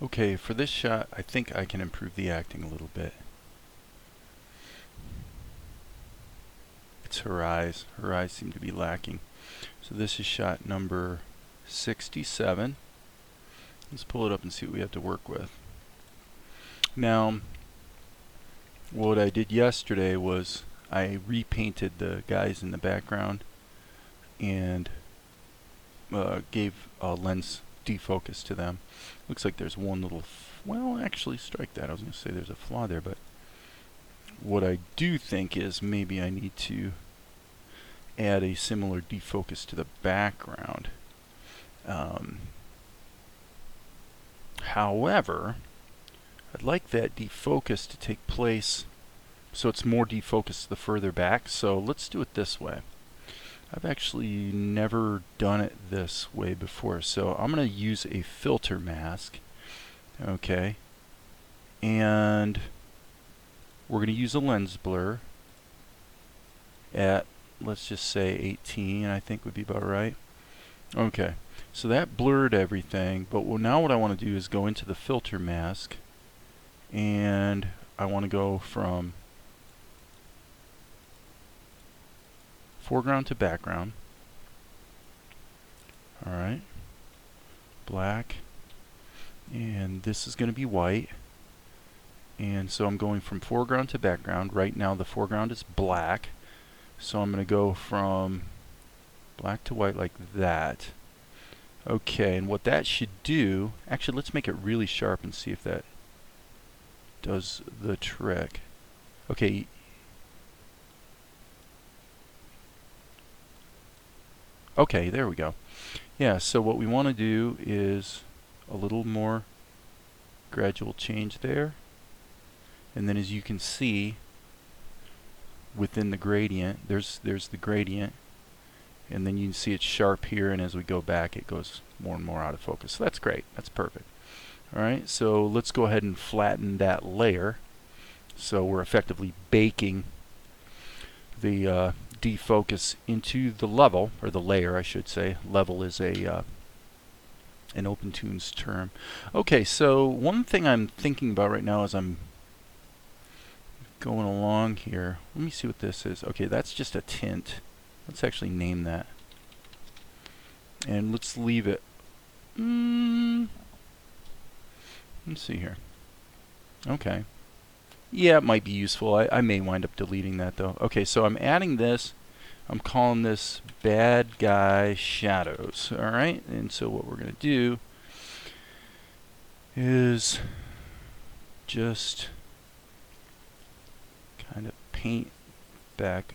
Okay, for this shot, I think I can improve the acting a little bit. It's her eyes. Her eyes seem to be lacking. So this is shot number 67. Let's pull it up and see what we have to work with. Now, what I did yesterday was I repainted the guys in the background and gave a lens defocus to them. Looks like there's one little, well, actually, strike that. I was going to say there's a flaw there, but what I do think is maybe I need to add a similar defocus to the background. However, I'd like that defocus to take place so it's more defocused the further back. So let's do it this way. I've actually never done it this way before, so I'm going to use a filter mask. Okay, and we're going to use a lens blur at, let's just say 18, I think would be about right. Okay, so that blurred everything, but now what I want to do is go into the filter mask, and I want to go from foreground to background. Alright, black, and this is going to be white, and so I'm going from foreground to background. Right now the foreground is black, so I'm going to go from black to white like that. Okay, and what that should do, actually let's make it really sharp and see if that does the trick. Okay, okay, there we go. Yeah, so what we want to do is a little more gradual change there, and then as you can see within the gradient, there's the gradient, and then you can see it's sharp here, and as we go back it goes more and more out of focus. So that's great, that's perfect. Alright, so let's go ahead and flatten that layer. So we're effectively baking the defocus into the level, or the layer I should say. Level is a an opentoonz term. Okay, so one thing I'm thinking about right now as I'm going along here, let me see what this is. Okay, that's just a tint. Let's actually name that. And let's leave it. Let's see here. Okay. Yeah, it might be useful. I may wind up deleting that though. Okay, so I'm adding this. I'm calling this bad guy shadows. Alright, and so what we're going to do is just kind of paint back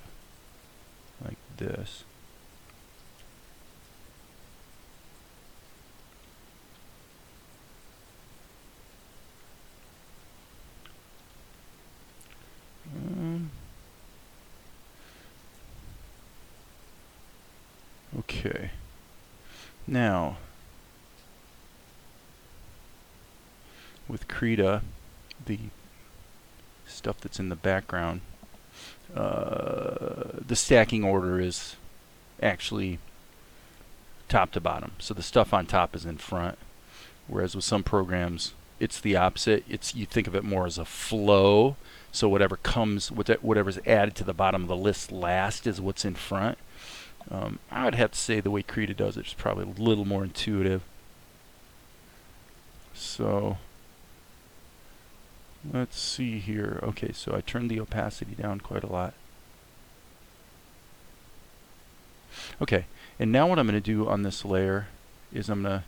like this. Okay. Now, with krita, the stuff that's in the background, the stacking order is actually top to bottom. So the stuff on top is in front, whereas with some programs it's the opposite. You think of it more as a flow. So whatever comes, whatever's added to the bottom of the list last is what's in front. I would have to say the way krita does it is probably a little more intuitive. So let's see here. Okay, so I turned the opacity down quite a lot. Okay, and now what I'm going to do on this layer is I'm going to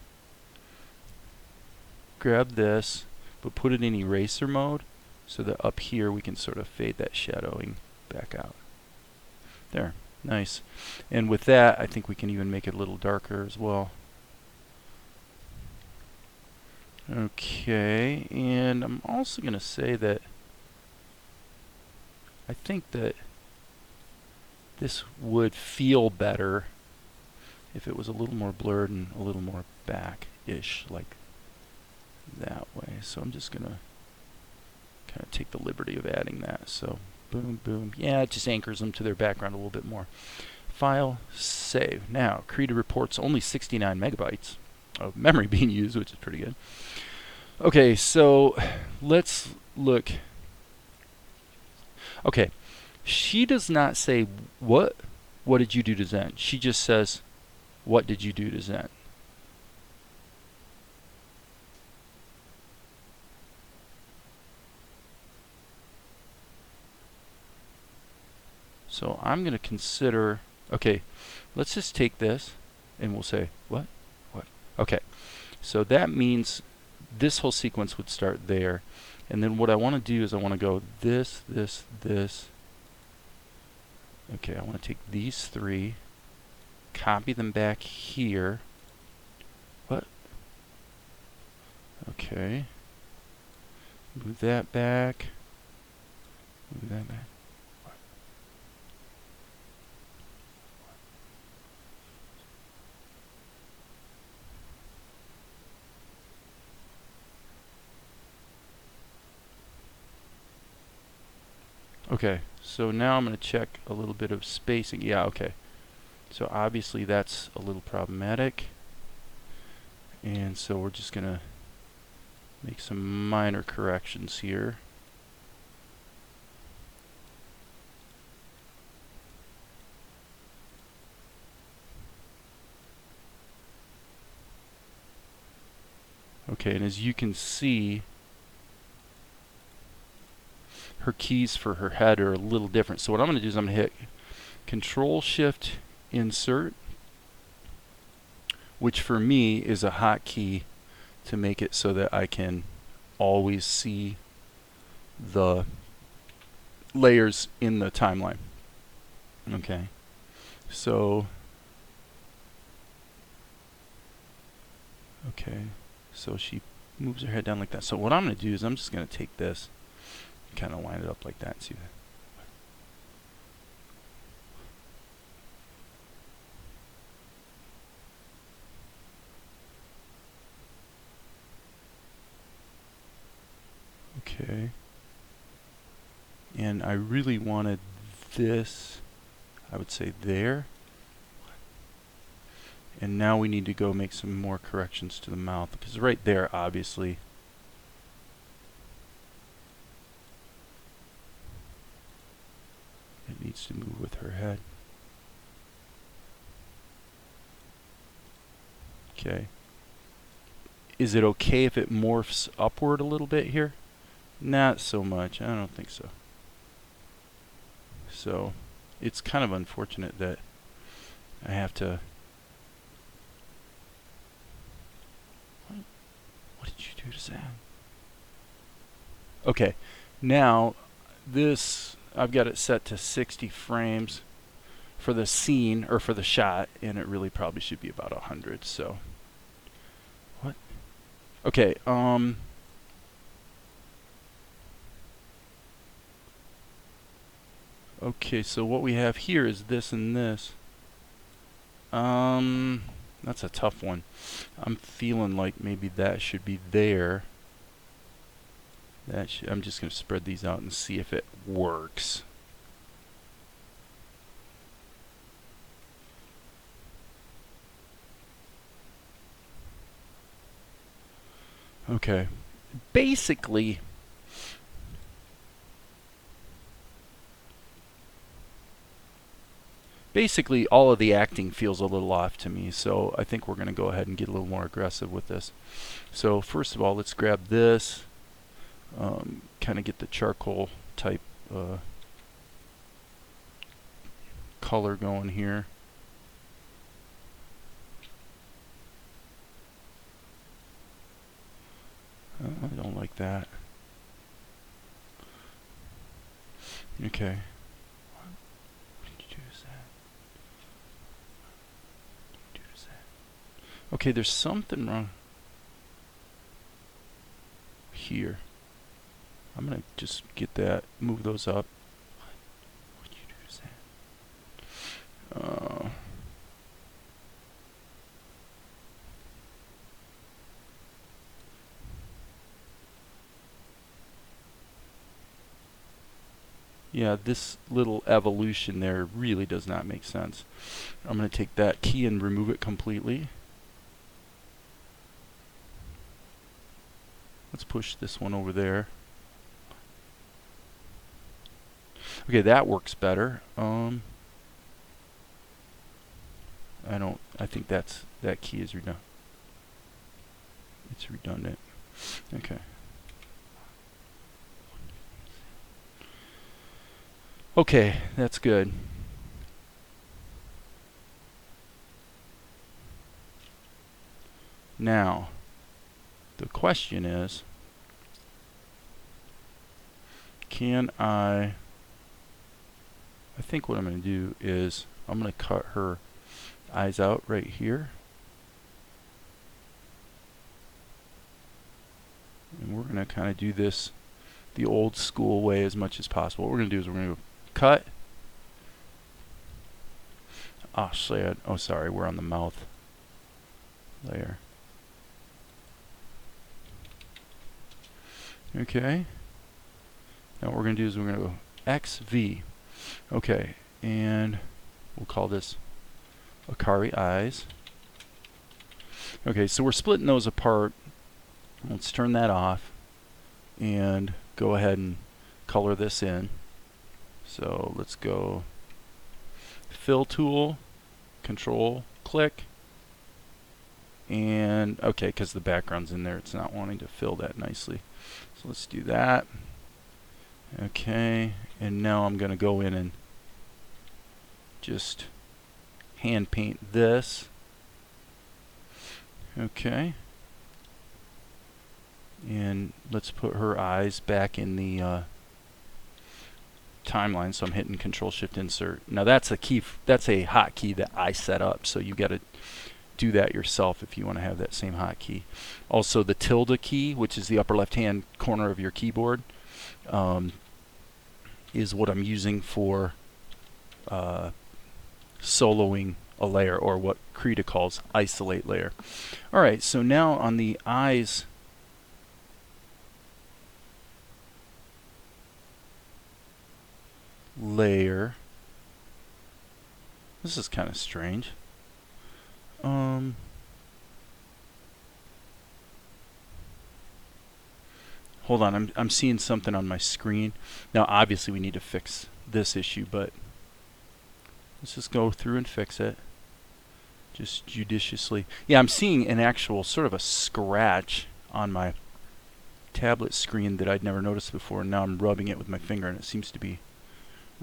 grab this, but put it in eraser mode so that up here we can sort of fade that shadowing back out. There, nice. And with that, I think we can even make it a little darker as well. Okay, and I'm also going to say that I think that this would feel better if it was a little more blurred and a little more back-ish, like that way. So I'm just going to kind of take the liberty of adding that. So boom, boom. Yeah, it just anchors them to their background a little bit more. File, save. Now, krita reports only 69 megabytes of memory being used, which is pretty good. Okay, so let's look. Okay, she does not say what did you do to Zen. She just says, what did you do to Zen? So I'm going to consider, okay, let's just take this and we'll say, what? What? Okay, so that means this whole sequence would start there. And then what I want to do is I want to go this, this, this. Okay, I want to take these three, copy them back here. What? Okay. Move that back. Move that back. Okay, so now I'm going to check a little bit of spacing. Yeah, okay. So obviously that's a little problematic. And so we're just going to make some minor corrections here. Okay, and as you can see, her keys for her head are a little different. So what I'm going to do is I'm going to hit Control Shift Insert, which for me is a hotkey to make it so that I can always see the layers in the timeline. Okay, so she moves her head down like that. So what I'm going to do is I'm just going to take this and kind of line it up like that. See that? Okay. And I really wanted this, I would say there. And now we need to go make some more corrections to the mouth, because right there, obviously, it needs to move with her head. Okay. Is it okay if it morphs upward a little bit here? Not so much. I don't think so. So it's kind of unfortunate that I have to... What did you do to Sam? Okay, now this, I've got it set to 60 frames for the scene, or for the shot, and it really probably should be about 100, so... What? Okay, okay, so what we have here is this and this. That's a tough one. I'm feeling like maybe that should be there. I'm just going to spread these out and see if it works. Okay. Basically, all of the acting feels a little off to me, so I think we're going to go ahead and get a little more aggressive with this. So first of all, let's grab this, kind of get the charcoal type color going here. I don't like that. Okay. Okay, there's something wrong here. I'm gonna just get that, move those up. What did you do to that? Yeah, this little evolution there really does not make sense. I'm gonna take that key and remove it completely. Let's push this one over there. Okay, that works better. I think that key is redundant. It's redundant. Okay. Okay, that's good. Now, the question is, can I think what I'm going to do is I'm going to cut her eyes out right here. And we're going to kind of do this the old school way as much as possible. What we're going to do is we're going to cut. Oh, shit. Oh, sorry. We're on the mouth layer. Okay. Now what we're going to do is we're going to go XV. Okay. And we'll call this Akari eyes. Okay, so we're splitting those apart. Let's turn that off and go ahead and color this in. So let's go fill tool, control click, and okay, because the background's in there, it's not wanting to fill that nicely. So let's do that. Okay, and now I'm going to go in and just hand paint this. Okay. And let's put her eyes back in the timeline. So I'm hitting Control Shift Insert. Now that's a key. That's a hotkey that I set up. So you got to do that yourself if you want to have that same hotkey. Also, the tilde key, which is the upper left-hand corner of your keyboard, is what I'm using for soloing a layer, or what Krita calls isolate layer. All right. So now on the eyes layer, this is kind of strange. Hold on, I'm seeing something on my screen. Now obviously we need to fix this issue, but let's just go through and fix it. Just judiciously. Yeah, I'm seeing an actual sort of a scratch on my tablet screen that I'd never noticed before, and now I'm rubbing it with my finger and it seems to be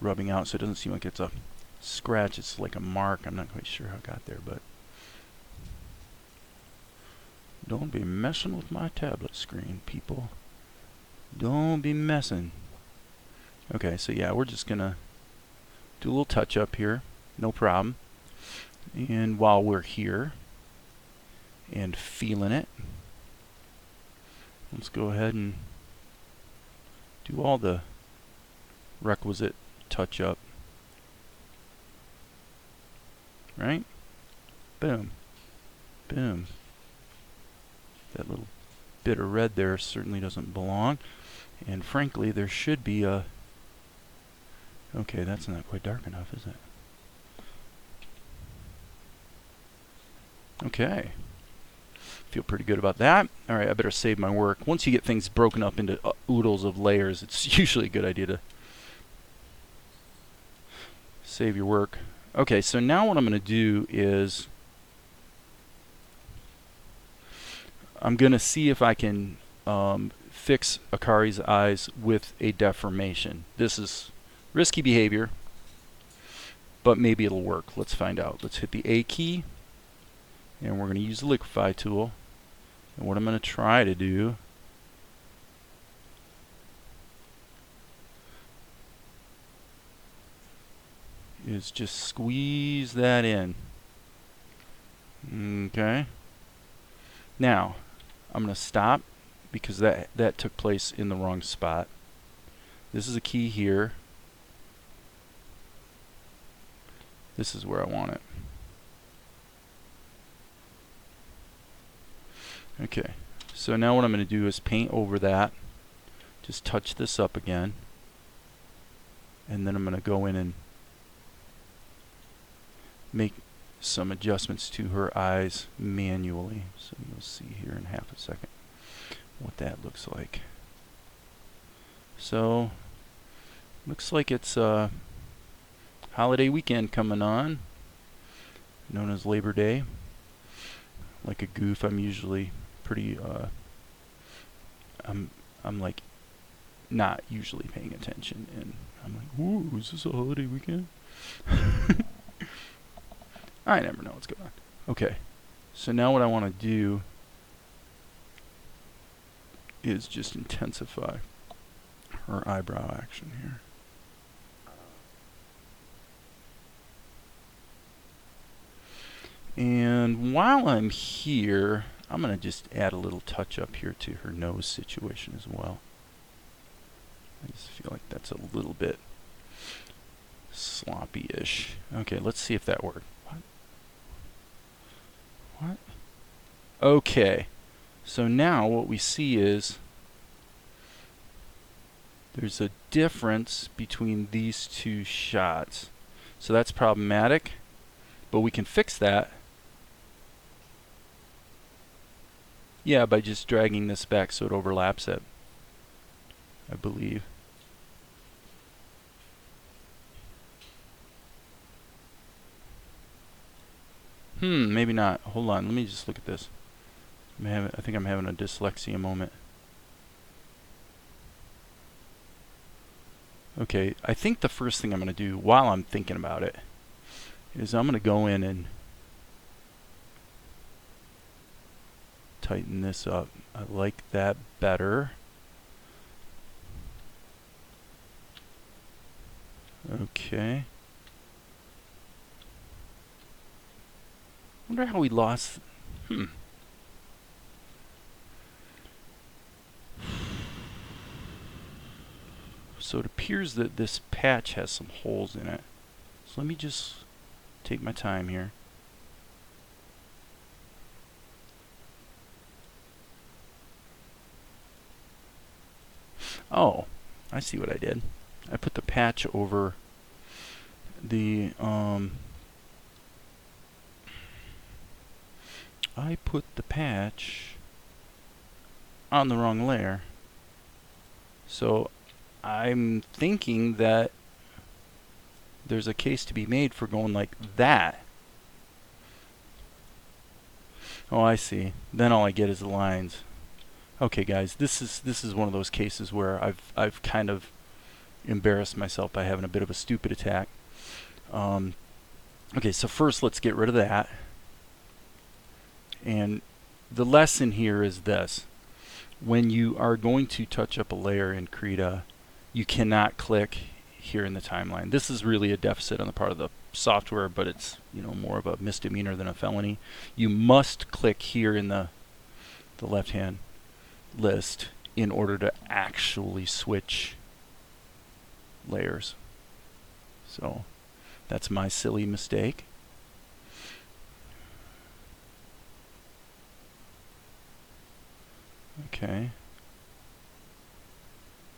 rubbing out, so it doesn't seem like it's a scratch, it's like a mark. I'm not quite sure how it got there, but don't be messing with my tablet screen, people. Don't be messing. Okay, so yeah, we're just gonna do a little touch up here, no problem. And while we're here and feeling it, let's go ahead and do all the requisite touch up. Right? Boom. Boom. That little bit of red there certainly doesn't belong. And frankly, there should be a... Okay, that's not quite dark enough, is it? Okay. Feel pretty good about that. All right, I better save my work. Once you get things broken up into oodles of layers, it's usually a good idea to save your work. Okay, so now what I'm going to do is I'm going to see if I can fix Akari's eyes with a deformation. This is risky behavior, but maybe it'll work. Let's find out. Let's hit the A key, and we're going to use the liquefy tool. And what I'm going to try to do is just squeeze that in. Okay. Now, I'm going to stop because that took place in the wrong spot. This is a key here. This is where I want it. Okay. So now what I'm going to do is paint over that. Just touch this up again. And then I'm going to go in and make some adjustments to her eyes manually. So you'll see here in half a second. what that looks like. So, looks like it's a holiday weekend coming on, known as Labor Day. Like a goof, I'm usually pretty, I'm like not usually paying attention, and I'm like, ooh, is this a holiday weekend? I never know what's going on. Okay, so now what I want to do is just intensify her eyebrow action here. And while I'm here, I'm going to just add a little touch up here to her nose situation as well. I just feel like that's a little bit sloppy-ish. Okay, let's see if that worked. What? Okay, so now what we see is there's a difference between these two shots. So that's problematic, but we can fix that. Yeah, by just dragging this back so it overlaps it, I believe. Maybe not. Hold on, let me just look at this. I think I'm having a dyslexia moment. Okay, I think the first thing I'm going to do while I'm thinking about it is I'm going to go in and tighten this up. I like that better. Okay. Wonder how we lost. So it appears that this patch has some holes in it. So let me just take my time here. Oh, I see what I did. I put the patch over the I put the patch on the wrong layer. So I'm thinking that there's a case to be made for going like that. Oh, I see. Then all I get is the lines. Okay, guys, this is one of those cases where I've kind of embarrassed myself by having a bit of a stupid attack. Okay, so first let's get rid of that. And the lesson here is this. When you are going to touch up a layer in Krita, you cannot click here in the timeline. This is really a deficit on the part of the software, but it's, you know, more of a misdemeanor than a felony. You must click here in the left-hand list in order to actually switch layers. So that's my silly mistake. Okay.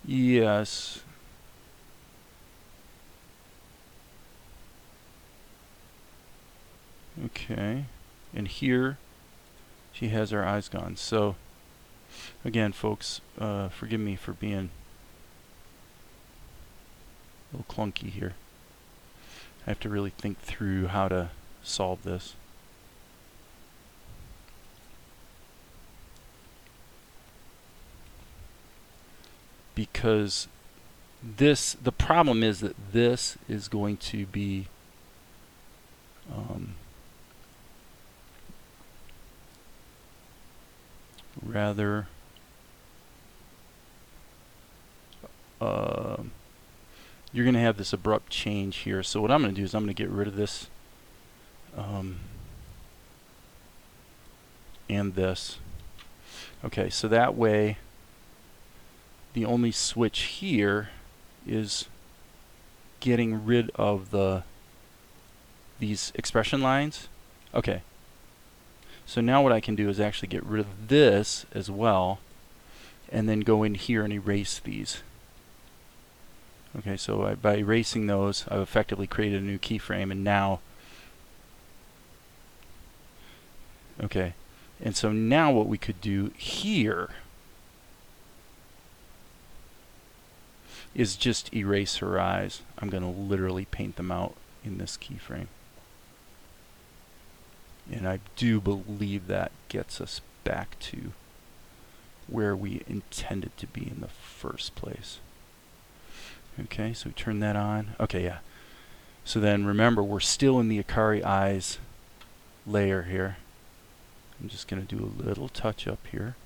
Yes. Okay. And here she has her eyes gone. So again, folks, forgive me for being a little clunky here. I have to really think through how to solve this. Because the problem is that this is going to be rather you're going to have this abrupt change here. So what I'm going to do is I'm going to get rid of this and this. Okay, so that way the only switch here is getting rid of these expression lines. Okay. So now what I can do is actually get rid of this as well, and then go in here and erase these. Okay, so by erasing those, I've effectively created a new keyframe, and now, okay, and so now what we could do here is just erase her eyes. I'm going to literally paint them out in this keyframe. And I do believe that gets us back to where we intended to be in the first place. Okay, so we turn that on. Okay, yeah. So then remember, we're still in the Akari eyes layer here. I'm just going to do a little touch up here.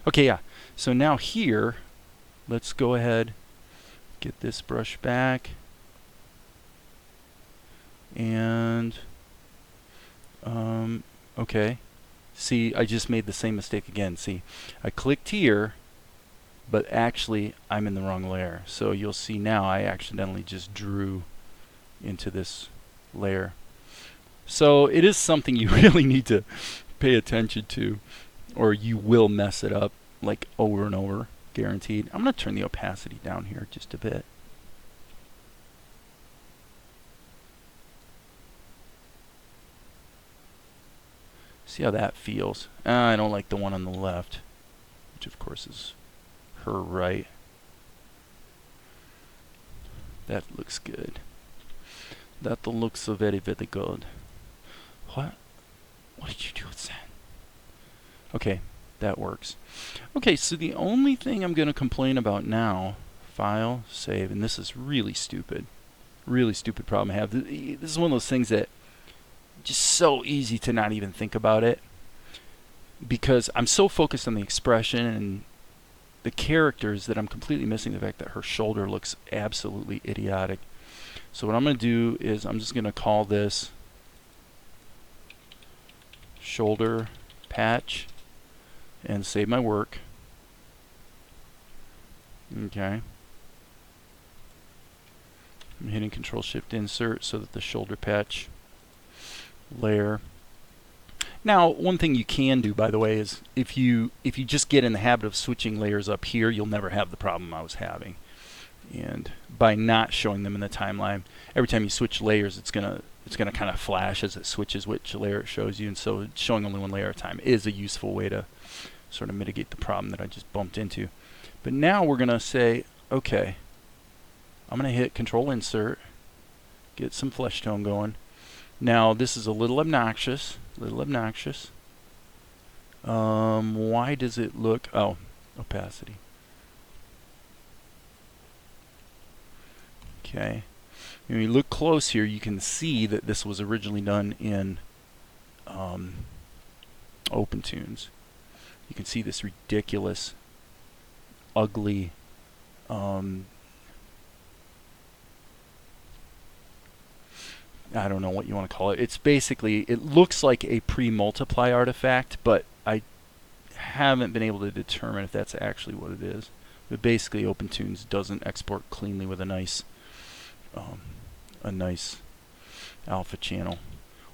Okay, yeah. So now here, let's go ahead, get this brush back, and okay. See, I just made the same mistake again. See, I clicked here, but actually I'm in the wrong layer. So you'll see now I accidentally just drew into this layer. So it is something you really need to pay attention to, or you will mess it up like over and over, guaranteed. I'm going to turn the opacity down here just a bit. See how that feels. I don't like the one on the left, which of course is her right. That looks good. That looks so very, very good. What? What did you do with that? Okay, that works. Okay, so the only thing I'm going to complain about now, file, save, and this is really stupid problem I have. This is one of those things that just so easy to not even think about it, because I'm so focused on the expression and the characters that I'm completely missing the fact that her shoulder looks absolutely idiotic. So what I'm going to do is I'm just going to call this shoulder patch and save my work. Okay. I'm hitting Control Shift Insert so that the shoulder patch layer. Now, one thing you can do, by the way, is if you just get in the habit of switching layers up here, you'll never have the problem I was having. And by not showing them in the timeline, every time you switch layers, it's gonna kind of flash as it switches which layer it shows you. And so showing only one layer at a time is a useful way to sort of mitigate the problem that I just bumped into. But now we're gonna say, okay, I'm gonna hit Control Insert, get some flesh tone going. Now this is a little obnoxious. Why does it look? Oh, opacity. Okay. When you look close here, you can see that this was originally done in opentoonz. You can see this ridiculous, ugly I don't know what you want to call it. It's basically, it looks like a premultiply artifact, but I haven't been able to determine if that's actually what it is. But basically, opentoonz doesn't export cleanly with a nice alpha channel.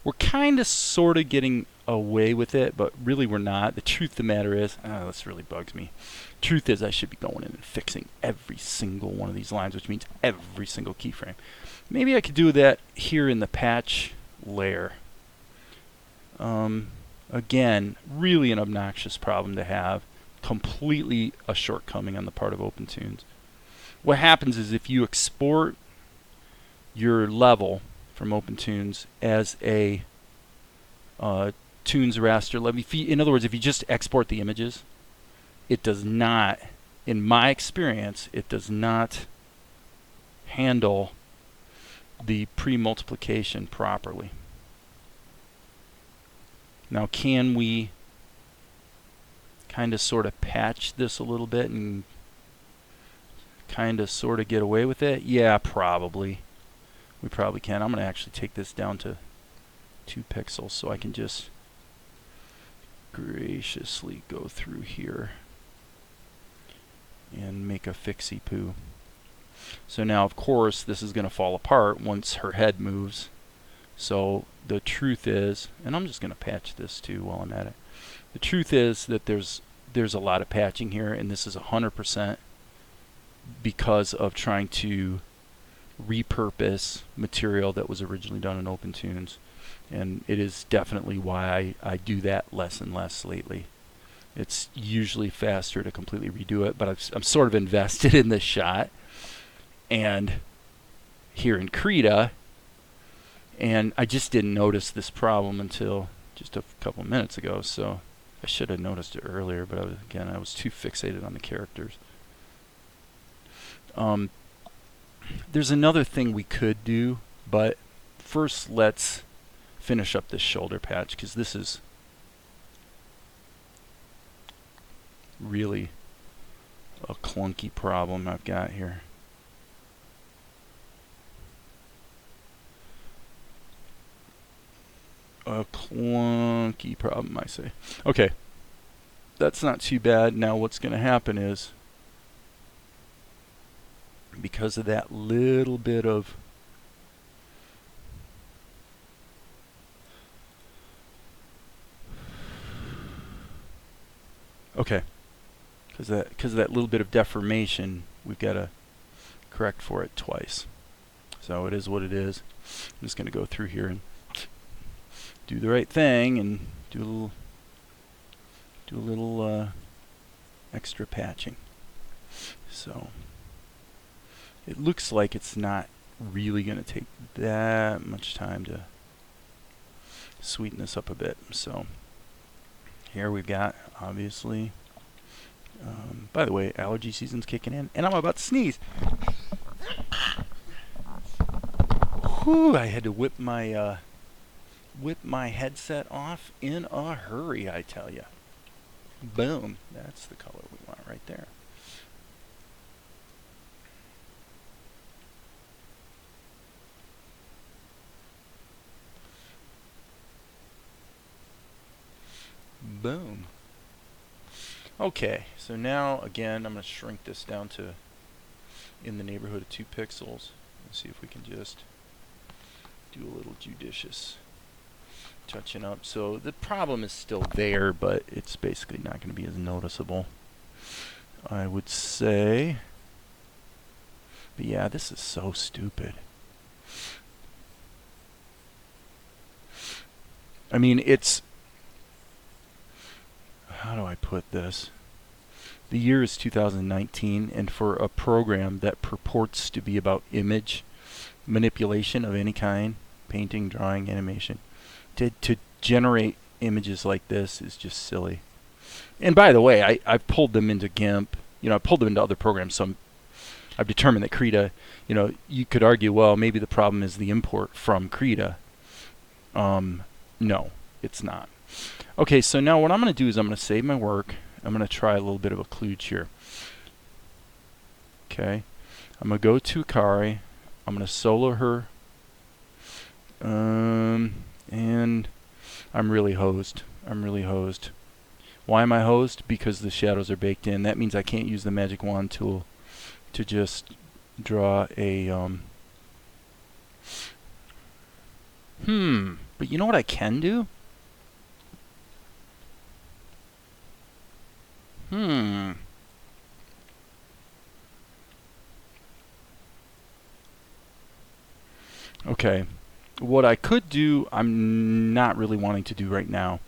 We're kind of sort of getting away with it, but really we're not. The truth of the matter is, this really bugs me. Truth is, I should be going in and fixing every single one of these lines, which means every single keyframe. Maybe I could do that here in the patch layer. Again, really an obnoxious problem to have. Completely a shortcoming on the part of opentoonz. What happens is if you export your level from opentoonz as a toonz raster level, in other words, if you just export the images, it does not, in my experience, it does not handle the premultiplication properly. Now, can we kind of sort of patch this a little bit and kind of sort of get away with it? Yeah, probably. We probably can. I'm going to actually take this down to 2 pixels so I can just graciously go through here and make a fixie poo. So now, of course, this is going to fall apart once her head moves. So the truth is, and I'm just going to patch this too while I'm at it. The truth is that there's a lot of patching here, and this is 100% because of trying to repurpose material that was originally done in opentoonz, and it is definitely why I do that less and less lately. It's usually faster to completely redo it, but I'm sort of invested in this shot, and here in Krita, and I just didn't notice this problem until just a couple minutes ago, so I should have noticed it earlier, but I was too fixated on the characters. There's another thing we could do, but first let's finish up this shoulder patch, because this is really a clunky problem I've got here. A clunky problem, I say. Okay, that's not too bad. Now what's going to happen is, because of that little bit of because of that little bit of deformation, we've got to correct for it twice. So it is what it is. I'm just going to go through here and do the right thing and do a little extra patching. So it looks like it's not really going to take that much time to sweeten this up a bit. So here we've got, obviously, by the way, allergy season's kicking in, and I'm about to sneeze. Whew, I had to whip my headset off in a hurry, I tell you. Boom, that's the color we want right there. Boom. Okay, so now again I'm going to shrink this down to in the neighborhood of 2 pixels and see if we can just do a little judicious touching up. So the problem is still there, but it's basically not going to be as noticeable, I would say. But yeah, this is so stupid. I mean, it's, how do I put this? The year is 2019, and for a program that purports to be about image manipulation of any kind, painting, drawing, animation, to generate images like this is just silly. And by the way, I've pulled them into GIMP. You know, I've pulled them into other programs, so I've determined that Krita, you know, you could argue, well, maybe the problem is the import from Krita. No, it's not. Okay, so now what I'm going to do is I'm going to save my work. I'm going to try a little bit of a kludge here. Okay, I'm going to go to Akari. I'm going to solo her. And I'm really hosed. Why am I hosed? Because the shadows are baked in. That means I can't use the magic wand tool to just draw a but you know what I can do? Okay, what I could do, I'm not really wanting to do right now.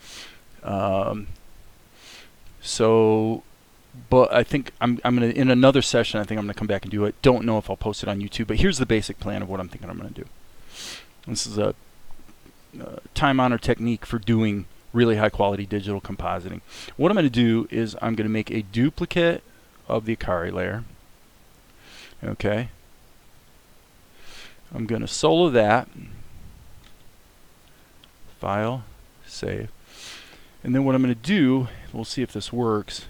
But I think I'm gonna, in another session, I think I'm gonna come back and do it. Don't know if I'll post it on YouTube, but here's the basic plan of what I'm thinking I'm gonna do. This is a time-honored technique for doing really high-quality digital compositing. What I'm gonna do is I'm gonna make a duplicate of the Akari layer. Okay. I'm gonna solo that. File, save. And then what I'm going to do, we'll see if this works.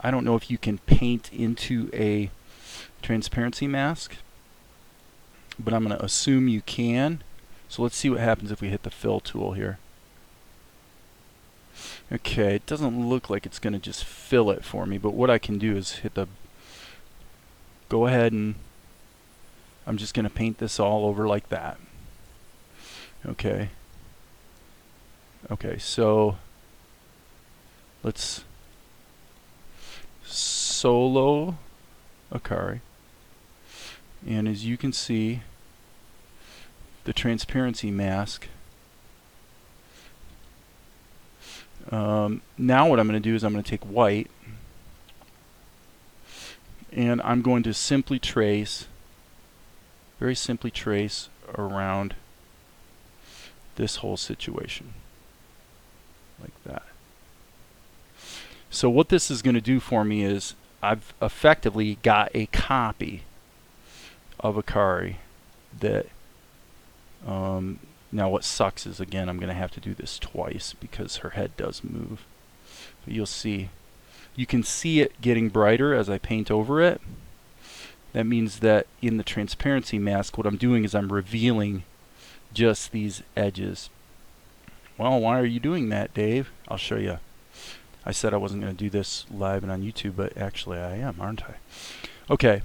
I don't know if you can paint into a transparency mask, but I'm going to assume you can. So let's see what happens if we hit the fill tool here. Okay, it doesn't look like it's going to just fill it for me, but what I can do is hit the, go ahead, and I'm just going to paint this all over like that. Okay. Okay, so let's solo Akari. And as you can see, the transparency mask. Now what I'm going to do is I'm going to take white and I'm going to simply trace, very simply trace around this whole situation like that. So what this is going to do for me is I've effectively got a copy of Akari that now what sucks is, again, I'm going to have to do this twice because her head does move. But you'll see. You can see it getting brighter as I paint over it. That means that in the transparency mask, what I'm doing is I'm revealing just these edges. Well, why are you doing that, Dave? I'll show you. I said I wasn't going to do this live and on YouTube, but actually I am, aren't I? Okay.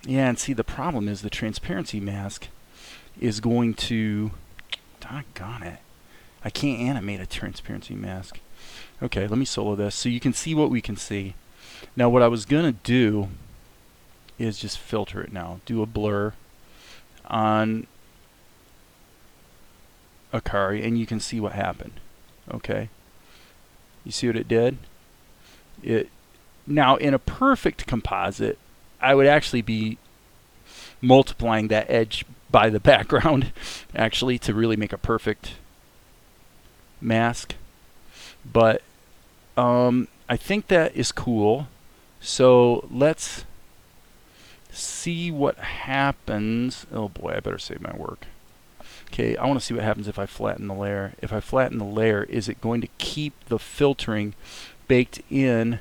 Yeah, and see, the problem is the transparency mask is going to... Doggone it. I can't animate a transparency mask. Okay, let me solo this so you can see what we can see. Now what I was going to do is just filter it now. Do a blur on Akari and you can see what happened. Okay. You see what it did? Now in a perfect composite, I would actually be multiplying that edge by the background actually to really make a perfect mask. But I think that is cool. So let's see what happens. Oh boy, I better save my work. Okay, I want to see what happens if I flatten the layer. If I flatten the layer, is it going to keep the filtering baked in?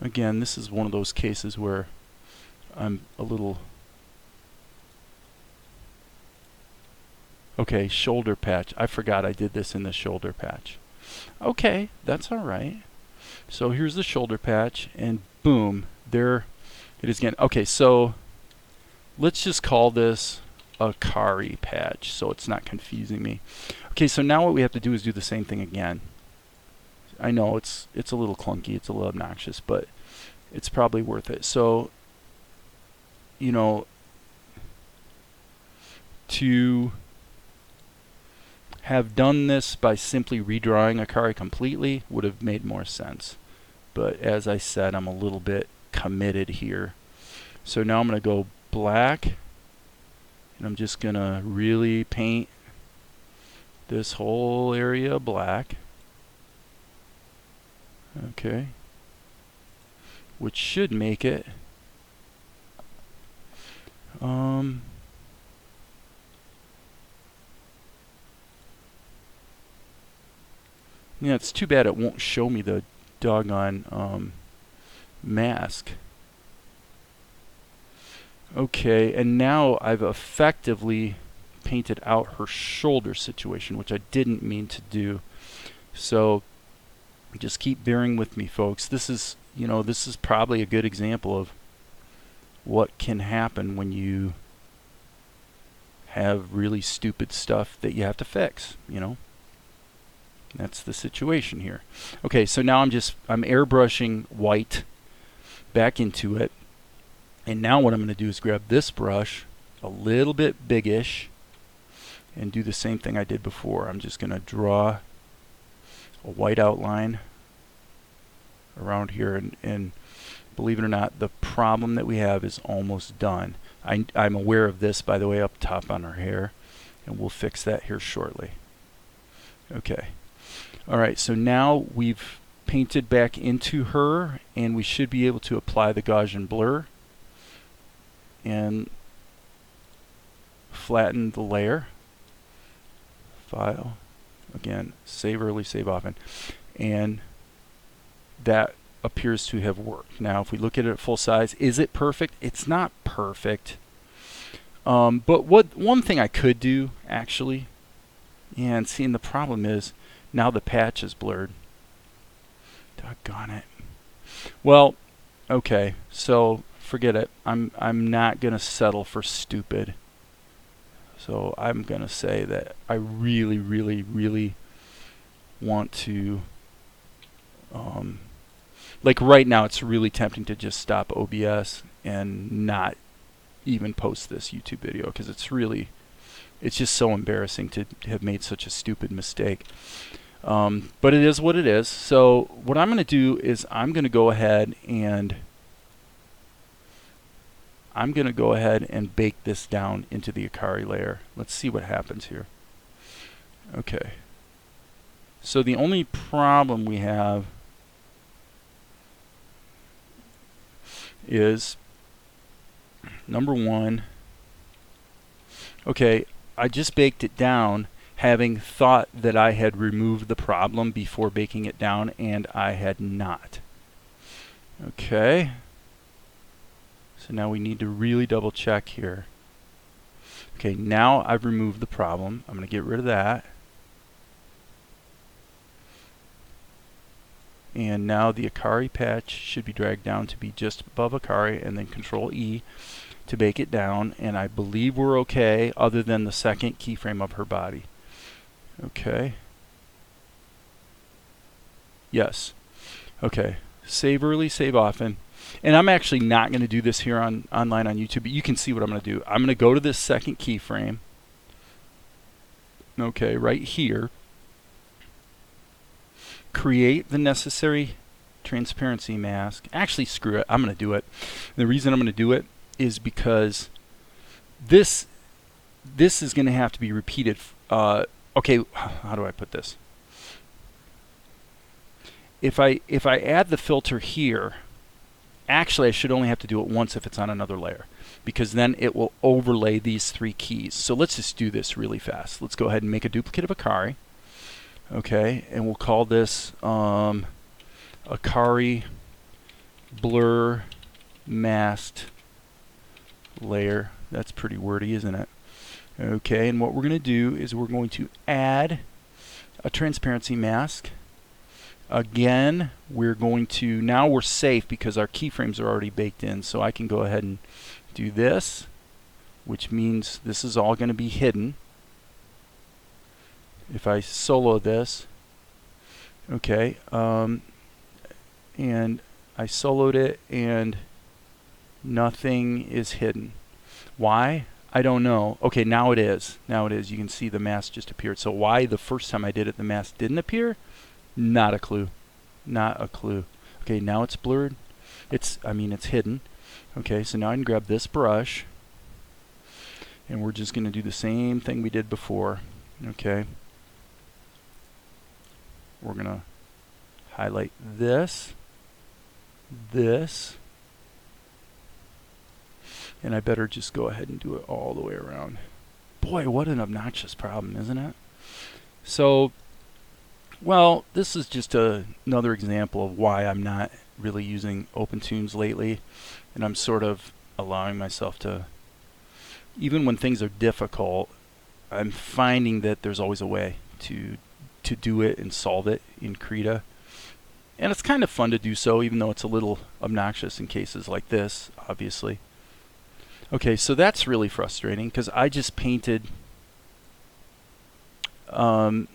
Again, this is one of those cases where I'm a little... Okay, shoulder patch. I forgot I did this in the shoulder patch. Okay, that's alright. So here's the shoulder patch, and boom, there it is again. Okay, so let's just call this a Akari patch so it's not confusing me. Okay, so now what we have to do is do the same thing again. I know it's a little clunky, it's a little obnoxious, but it's probably worth it. So, you know, to have done this by simply redrawing Akari completely would have made more sense. But as I said, I'm a little bit committed here. So now I'm going to go black, and I'm just going to really paint this whole area black. Okay. Which should make it yeah, it's too bad it won't show me the doggone mask. Okay, and now I've effectively painted out her shoulder situation, which I didn't mean to do. So just keep bearing with me, folks. This is, you know, this is probably a good example of what can happen when you have really stupid stuff that you have to fix, you know. That's the situation here. Okay, so now I'm airbrushing white back into it. And now what I'm going to do is grab this brush, a little bit biggish, and do the same thing I did before. I'm just going to draw a white outline around here, and believe it or not, the problem that we have is almost done. I'm aware of this, by the way, up top on her hair, and we'll fix that here shortly. Okay. Alright, so now we've painted back into her, and we should be able to apply the Gaussian blur and flatten the layer. File, again, save early, save often, and that appears to have worked. Now if we look at it at full size, is it perfect? It's not perfect, but one thing I could do actually, and seeing the problem is now the patch is blurred. Doggone it. Well, okay, so forget it. I'm not gonna settle for stupid. So I'm gonna say that I really, really, really want to, like right now, it's really tempting to just stop OBS and not even post this YouTube video because it's just so embarrassing to have made such a stupid mistake. But it is what it is. So what I'm going to do is I'm going to go ahead and bake this down into the Akari layer. Let's see what happens here. Okay. So the only problem we have is, number one, okay, I just baked it down having thought that I had removed the problem before baking it down, and I had not. Okay. So now we need to really double check here. Okay, now I've removed the problem. I'm going to get rid of that. And now the Akari patch should be dragged down to be just above Akari, and then Control E to bake it down. And I believe we're okay other than the second keyframe of her body. Okay. Yes. Okay. Save early, save often. And I'm actually not going to do this here online on YouTube, but you can see what I'm going to do. I'm going to go to this second keyframe. Okay, right here. Create the necessary transparency mask. Actually, screw it. I'm going to do it. The reason I'm going to do it is because this is going to have to be repeated. Okay, how do I put this? If I add the filter here, actually I should only have to do it once if it's on another layer, because then it will overlay these three keys. So let's just do this really fast. Let's go ahead and make a duplicate of Akari. Okay, and we'll call this Akari blur masked layer. That's pretty wordy, isn't it? Okay, and what we're going to do is we're going to add a transparency mask. Again, we're going to, now we're safe because our keyframes are already baked in, so I can go ahead and do this, which means this is all going to be hidden. If I solo this, okay, and I soloed it and nothing is hidden. Why? I don't know. Okay, now it is. Now it is. You can see the mask just appeared. So why the first time I did it the mask didn't appear? Not a clue. Not a clue. Okay, now it's blurred. It's hidden. Okay, so now I can grab this brush and we're just going to do the same thing we did before. Okay. We're going to highlight this, and I better just go ahead and do it all the way around. Boy, what an obnoxious problem, isn't it? So, well, this is just another example of why I'm not really using opentoonz lately, and I'm sort of allowing myself to, even when things are difficult, I'm finding that there's always a way to do it and solve it in Krita. And it's kind of fun to do so, even though it's a little obnoxious in cases like this, obviously. Okay, so that's really frustrating because I just painted, you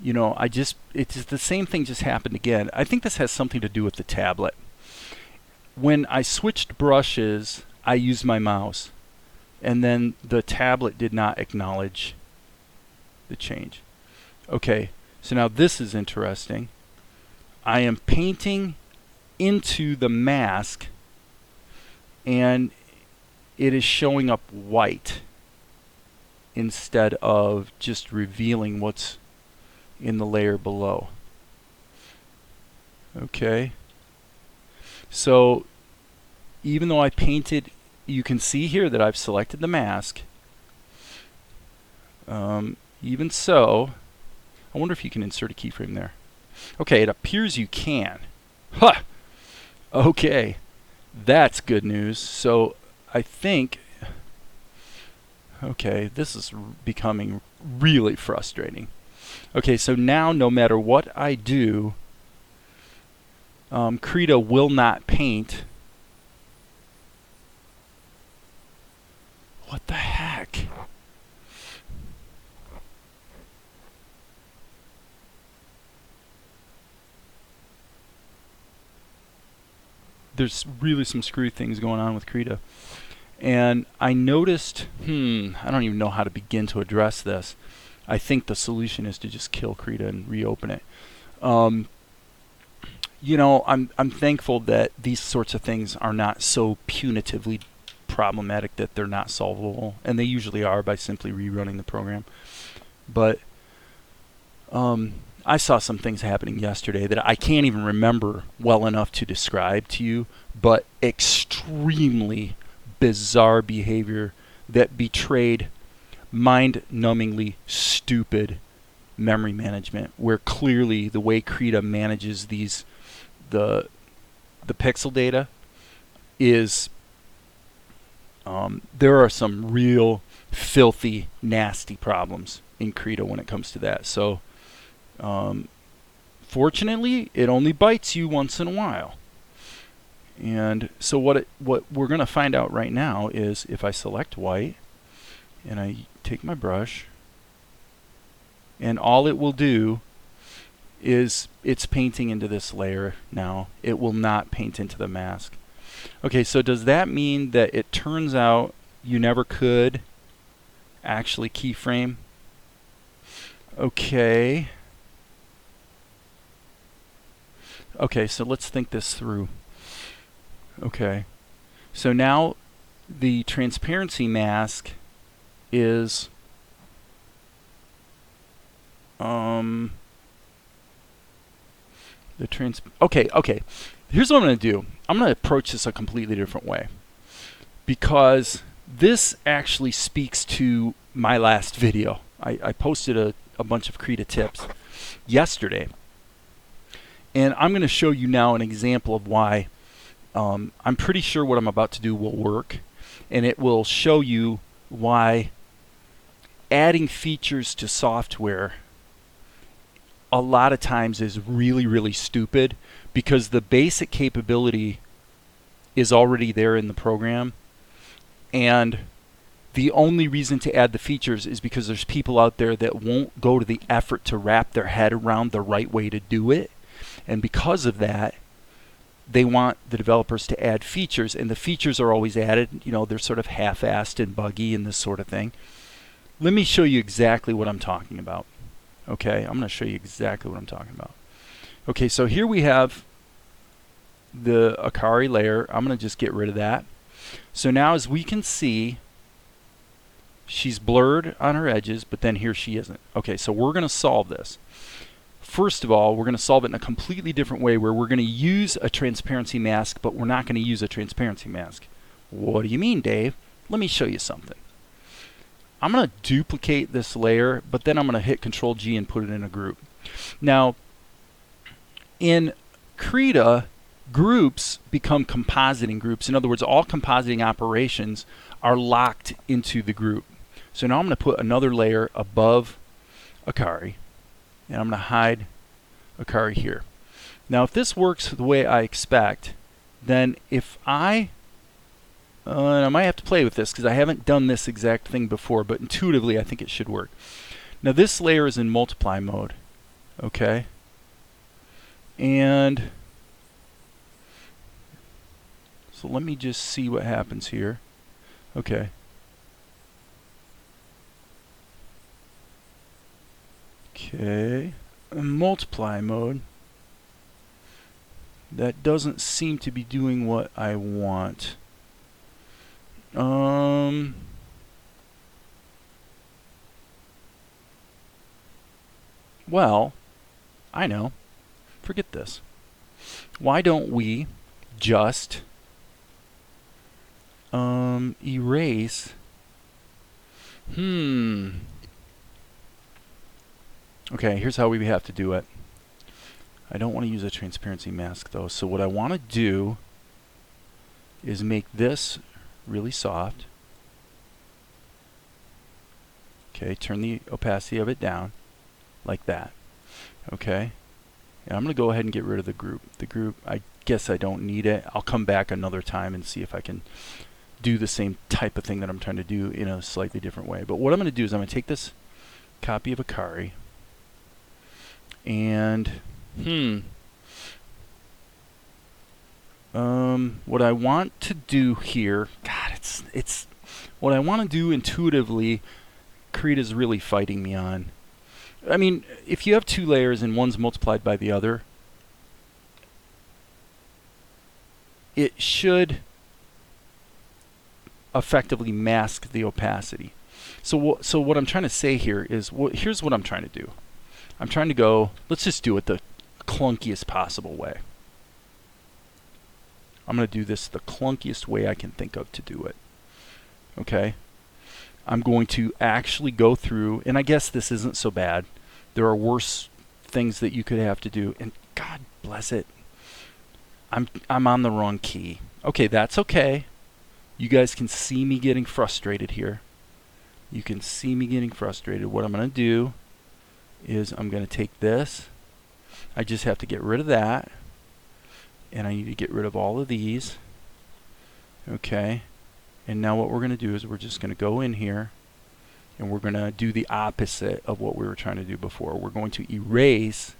know, it's the same thing just happened again. I think this has something to do with the tablet. When I switched brushes, I used my mouse, and then the tablet did not acknowledge the change. Okay, so now this is interesting. I am painting into the mask and it is showing up white instead of just revealing what's in the layer below. Okay, so even though I painted, you can see here that I've selected the mask. Even so, I wonder if you can insert a keyframe there. Okay, it appears you can. Huh! Okay, that's good news. So I think, okay, this is becoming really frustrating. Okay, so now no matter what I do, Krita will not paint What the heck? There's really some screwy things going on with krita. And I noticed, I don't even know how to begin to address this. I think the solution is to just kill krita and reopen it. You know, I'm thankful that these sorts of things are not so punitively problematic that they're not solvable, and they usually are by simply rerunning the program. But I saw some things happening yesterday that I can't even remember well enough to describe to you, but extremely bizarre behavior that betrayed mind-numbingly stupid memory management, where clearly the way krita manages the pixel data is there are some real filthy, nasty problems in krita when it comes to that. So fortunately, it only bites you once in a while. And so what we're going to find out right now is if I select white and I take my brush, and all it will do is it's painting into this layer now. It will not paint into the mask. Okay, so does that mean that it turns out you never could actually keyframe? Okay. Okay, so let's think this through. Okay, so now the transparency mask is okay. Here's what I'm going to do. I'm going to approach this a completely different way, because this actually speaks to my last video. I posted a bunch of krita tips yesterday, and I'm going to show you now an example of why I'm pretty sure what I'm about to do will work, and it will show you why adding features to software a lot of times is really, really stupid, because the basic capability is already there in the program, and the only reason to add the features is because there's people out there that won't go to the effort to wrap their head around the right way to do it, and because of that, they want the developers to add features, and the features are always added, you know, they're sort of half-assed and buggy and this sort of thing. Let me show you exactly what I'm talking about. Okay, I'm going to show you exactly what I'm talking about. Okay, so here we have the Akari layer. I'm going to just get rid of that. So now, as we can see, she's blurred on her edges, but then here she isn't. Okay, so we're going to solve this. First of all, we're going to solve it in a completely different way, where we're going to use a transparency mask, but we're not going to use a transparency mask. What do you mean, Dave? Let me show you something. I'm going to duplicate this layer, but then I'm going to hit Control G and put it in a group. Now, in krita, groups become compositing groups. In other words, all compositing operations are locked into the group. So now I'm going to put another layer above Akari, and I'm going to hide Akari here. Now, if this works the way I expect, then if I might have to play with this because I haven't done this exact thing before, but intuitively I think it should work. Now, this layer is in multiply mode, okay? And so let me just see what happens here. Okay. Okay, multiply mode. That doesn't seem to be doing what I want. Well, I know. Forget this. Why don't we just erase? Okay, here's how we have to do it. I don't want to use a transparency mask though, so what I want to do is make this really soft. Okay, turn the opacity of it down like that. Okay, and I'm going to go ahead and get rid of the group. The group, I guess I don't need it. I'll come back another time and see if I can do the same type of thing that I'm trying to do in a slightly different way. But what I'm going to do is I'm going to take this copy of Akari and what I want to do here, God, it's what I want to do intuitively. Krita's really fighting me on. I mean, if you have two layers and one's multiplied by the other, it should effectively mask the opacity. So what I'm trying to say here is, here's what I'm trying to do. I'm trying to go, let's just do it the clunkiest possible way. I'm going to do this the clunkiest way I can think of to do it. Okay? I'm going to actually go through, and I guess this isn't so bad. There are worse things that you could have to do, and God bless it, I'm on the wrong key. Okay, that's okay. You guys can see me getting frustrated here. You can see me getting frustrated. What I'm going to do is I'm going to take this. I just have to get rid of that, and I need to get rid of all of these. Okay. And now what we're going to do is we're just going to go in here and we're going to do the opposite of what we were trying to do before. We're going to erase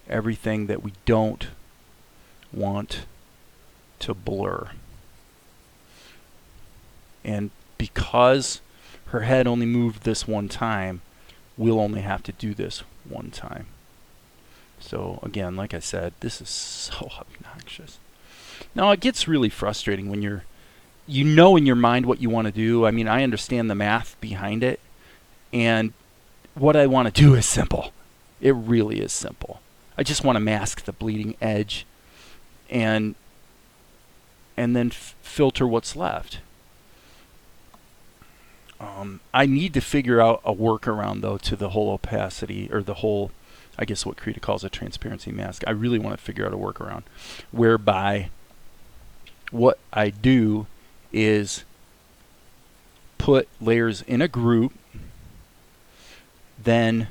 everything that we don't want to blur. And because her head only moved this one time, we'll only have to do this one time. So again, like I said, this is so obnoxious. Now it gets really frustrating when you know in your mind what you want to do. I mean, I understand the math behind it, and what I want to do is simple. It really is simple. I just want to mask the bleeding edge and then filter what's left. I need to figure out a workaround, though, to the whole opacity, or the whole, I guess what Krita calls a transparency mask. I really want to figure out a workaround whereby what I do is put layers in a group, then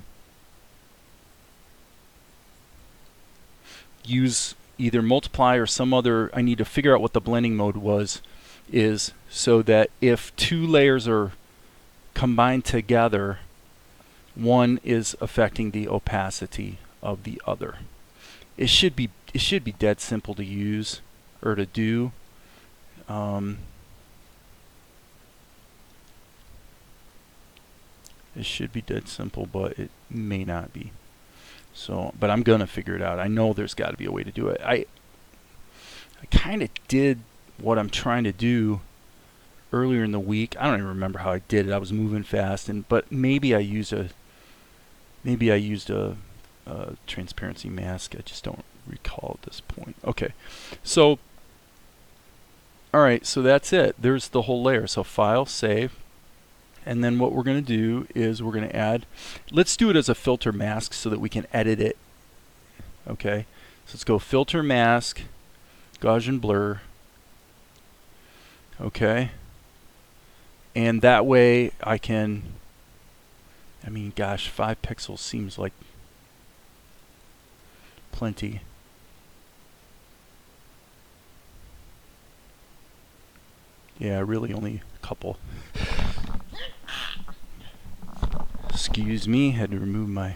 use either multiply or some other, I need to figure out what the blending mode is so that if two layers are combined together, one is affecting the opacity of the other. It should be dead simple to use or to do. It should be dead simple, but it may not be. So, but I'm gonna figure it out. I know there's got to be a way to do it. I kind of did what I'm trying to do earlier in the week. I don't even remember how I did it. I was moving fast, but maybe I used a transparency mask. I just don't recall at this point. Okay, so all right, so that's it. There's the whole layer. So file, save. And then what we're going to do is we're going to add, let's do it as a filter mask so that we can edit it. Okay, so let's go filter mask, Gaussian blur. Okay, and that way I can, I mean, gosh, 5 pixels seems like plenty. Yeah, really only a couple. Excuse me, had to remove my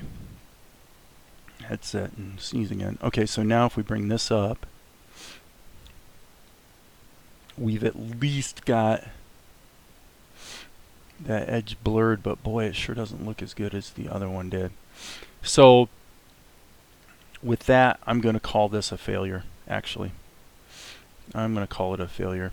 headset and sneeze again. Okay, so now if we bring this up, we've at least got that edge blurred, but boy, it sure doesn't look as good as the other one did. So with that, I'm going to call this a failure, actually. I'm going to call it a failure.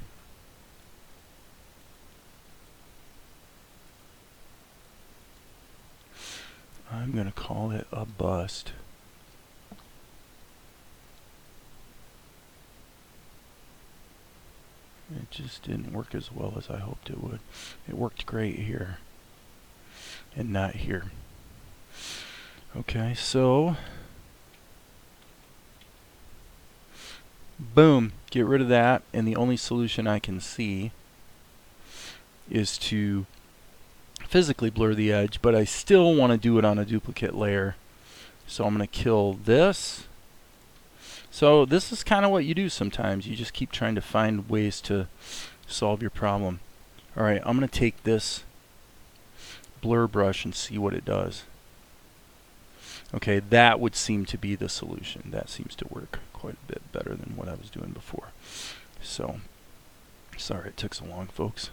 I'm going to call it a bust. It just didn't work as well as I hoped it would. It worked great here and not here. Okay, so boom, get rid of that, and the only solution I can see is to physically blur the edge, but I still want to do it on a duplicate layer. So I'm going to kill this. So this is kind of what you do sometimes. You just keep trying to find ways to solve your problem. Alright, I'm going to take this blur brush and see what it does. Okay, that would seem to be the solution. That seems to work quite a bit better than what I was doing before. So, sorry it took so long, folks.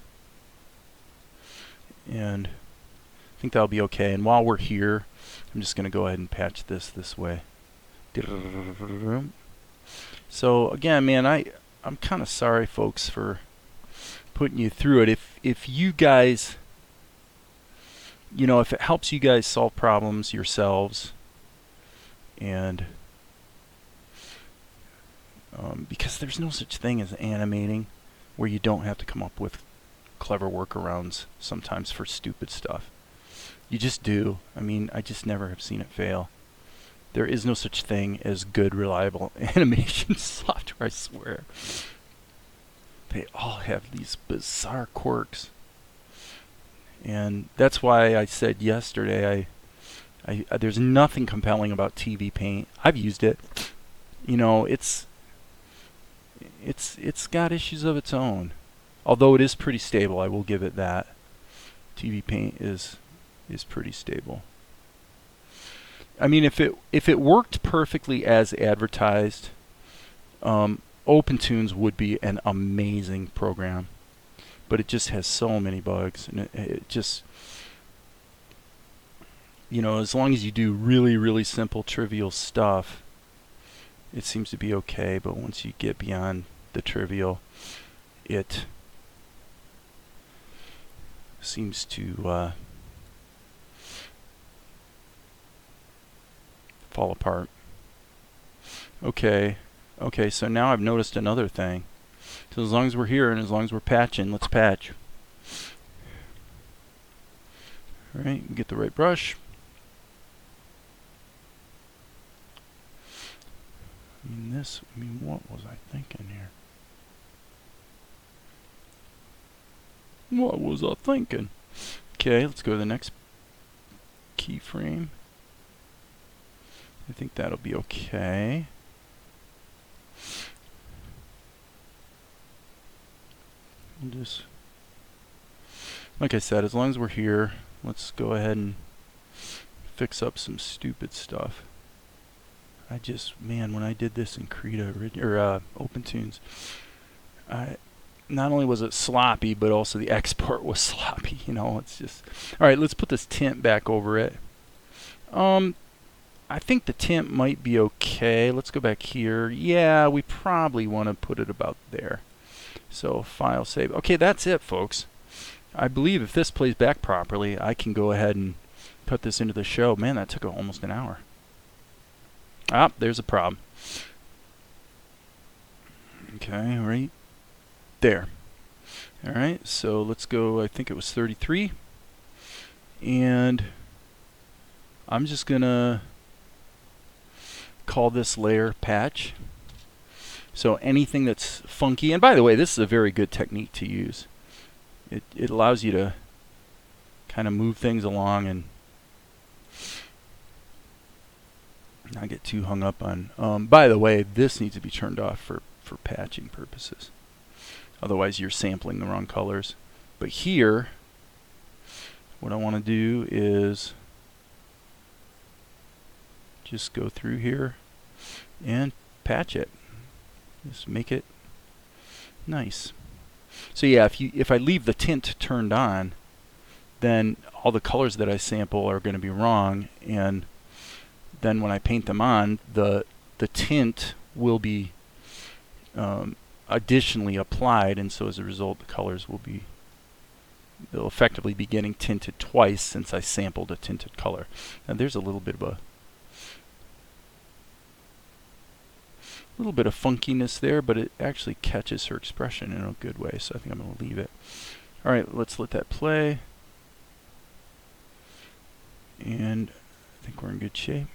And I think that'll be okay. And while we're here, I'm just going to go ahead and patch this way. So again, man, I'm kind of sorry, folks, for putting you through it. If you guys, you know, if it helps you guys solve problems yourselves, and because there's no such thing as animating where you don't have to come up with clever workarounds sometimes for stupid stuff. You just do. I mean, I just never have seen it fail. There is no such thing as good, reliable animation software, I swear. They all have these bizarre quirks. And that's why I said yesterday, there's nothing compelling about TV Paint. I've used it. You know, it's got issues of its own. Although it is pretty stable, I will give it that. TV Paint is pretty stable. I mean, if it worked perfectly as advertised, opentoonz would be an amazing program. But it just has so many bugs, and it just, you know, as long as you do really, really simple, trivial stuff, it seems to be okay. But once you get beyond the trivial, it seems to fall apart. Okay, so now I've noticed another thing. So as long as we're here and as long as we're patching, let's patch. Alright, get the right brush. I mean, what was I thinking here? What was I thinking? Okay, let's go to the next keyframe. I think that'll be okay. Just, like I said, as long as we're here, let's go ahead and fix up some stupid stuff. Man, when I did this in krita or opentoonz, not only was it sloppy, but also the export was sloppy. You know, it's just, all right. Let's put this tint back over it. I think the tint might be okay. Let's go back here. Yeah, we probably want to put it about there. So file, save. Okay, that's it, folks. I believe if this plays back properly, I can go ahead and cut this into the show. Man, that took almost an hour. Ah, there's a problem. Okay, right there. All right, so let's go. I think it was 33. And I'm just going to call this layer patch. So anything that's funky, and by the way, this is a very good technique to use. It allows you to kind of move things along and not get too hung up on. By the way, this needs to be turned off for patching purposes. Otherwise, you're sampling the wrong colors. But here, what I want to do is just go through here and patch it. Just make it nice. So yeah, if I leave the tint turned on, then all the colors that I sample are going to be wrong, and then when I paint them on, the tint will be additionally applied, and so as a result, the colors will be, they'll effectively be getting tinted twice since I sampled a tinted color. Now there's a little bit of funkiness there, but it actually catches her expression in a good way, so I think I'm going to leave it. Alright, let's let that play. And I think we're in good shape.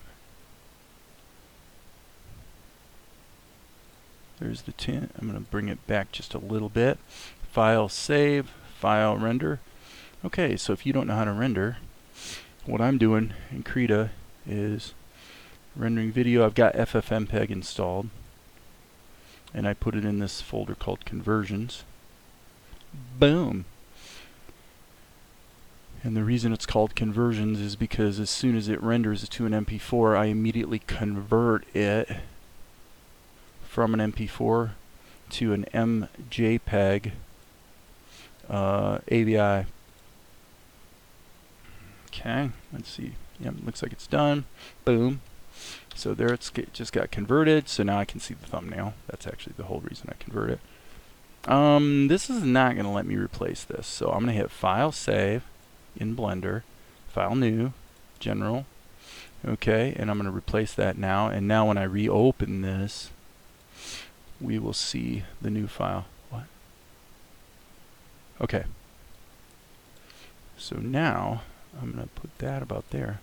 There's the tint. I'm going to bring it back just a little bit. File, save, file, render. Okay, so if you don't know how to render, what I'm doing in krita is rendering video. I've got FFmpeg installed, and I put it in this folder called conversions. Boom. And the reason it's called conversions is because as soon as it renders to an MP4, I immediately convert it from an MP4 to an MJPEG AVI. Okay, let's see. Yep, looks like it's done. Boom. So there it just got converted. So now I can see the thumbnail. That's actually the whole reason I convert it. This is not going to let me replace this. So I'm going to hit File, Save in Blender, File, New, General. Okay, and I'm going to replace that now. And now when I reopen this, we will see the new file. What? Okay. So now I'm going to put that about there.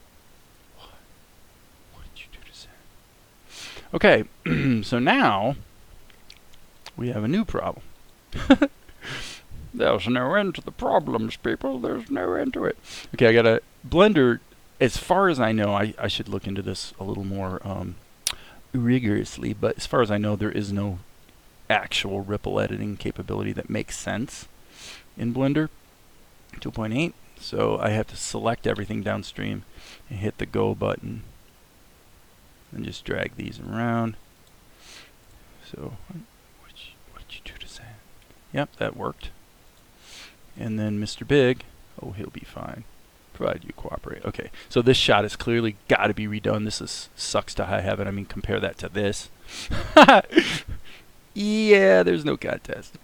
What did you do to that? Okay, so now we have a new problem. There's no end to the problems, people. There's no end to it. Okay, I got a Blender. As far as I know, I should look into this a little more rigorously, but as far as I know, there is no actual ripple editing capability that makes sense in Blender 2.8. So I have to select everything downstream and hit the go button and just drag these around. So what did you do to that? Yep, that worked. And then Mr. Big, oh, he'll be fine, provided you cooperate. Okay, so this shot has clearly got to be redone. This sucks to high heaven. I mean, compare that to this. Yeah, there's no contest.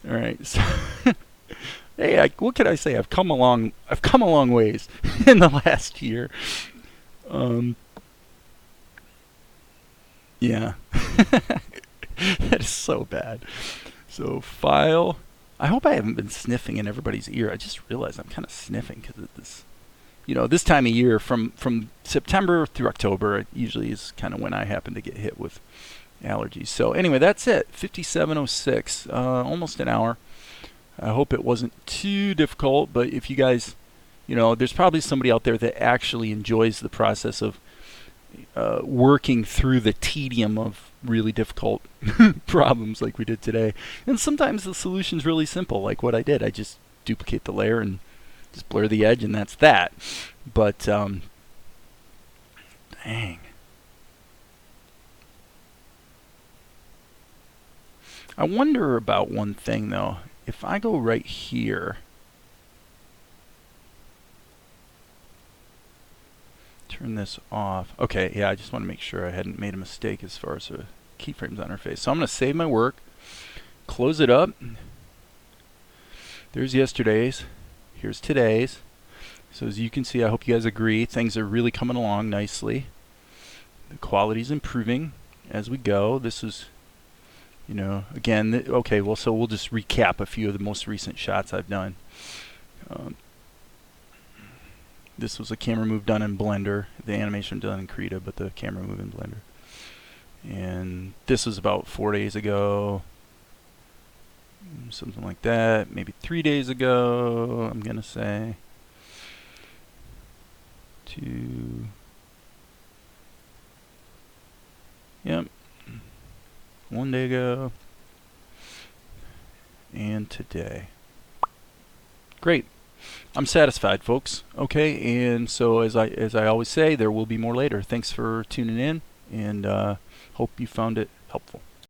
All right. So hey, what can I say? I've come a long ways in the last year. Yeah. That is so bad. So File. I hope I haven't been sniffing in everybody's ear. I just realized I'm kind of sniffing because of this. You know, this time of year, from September through October, usually is kind of when I happen to get hit with allergies. So anyway, that's it. 57:06, almost an hour. I hope it wasn't too difficult, but if you guys, you know, there's probably somebody out there that actually enjoys the process of working through the tedium of really difficult problems like we did today. And sometimes the solution's really simple, like what I did. I just duplicate the layer and just blur the edge, and that's that. But dang. I wonder about one thing though. If I go right here, turn this off. Okay, yeah, I just want to make sure I hadn't made a mistake as far as the keyframes on our face. So I'm going to save my work, close it up. There's yesterday's. Here's today's. So as you can see, I hope you guys agree, things are really coming along nicely. The quality's improving as we go. This is, you know, again, okay, well, so we'll just recap a few of the most recent shots I've done. This was a camera move done in Blender, the animation done in Krita, but the camera move in Blender. And this was about 4 days ago, something like that, maybe 3 days ago, I'm gonna say. Yep, 1 day ago, and today. Great. I'm satisfied, folks. Okay, and so as I always say, there will be more later. Thanks for tuning in, and hope you found it helpful.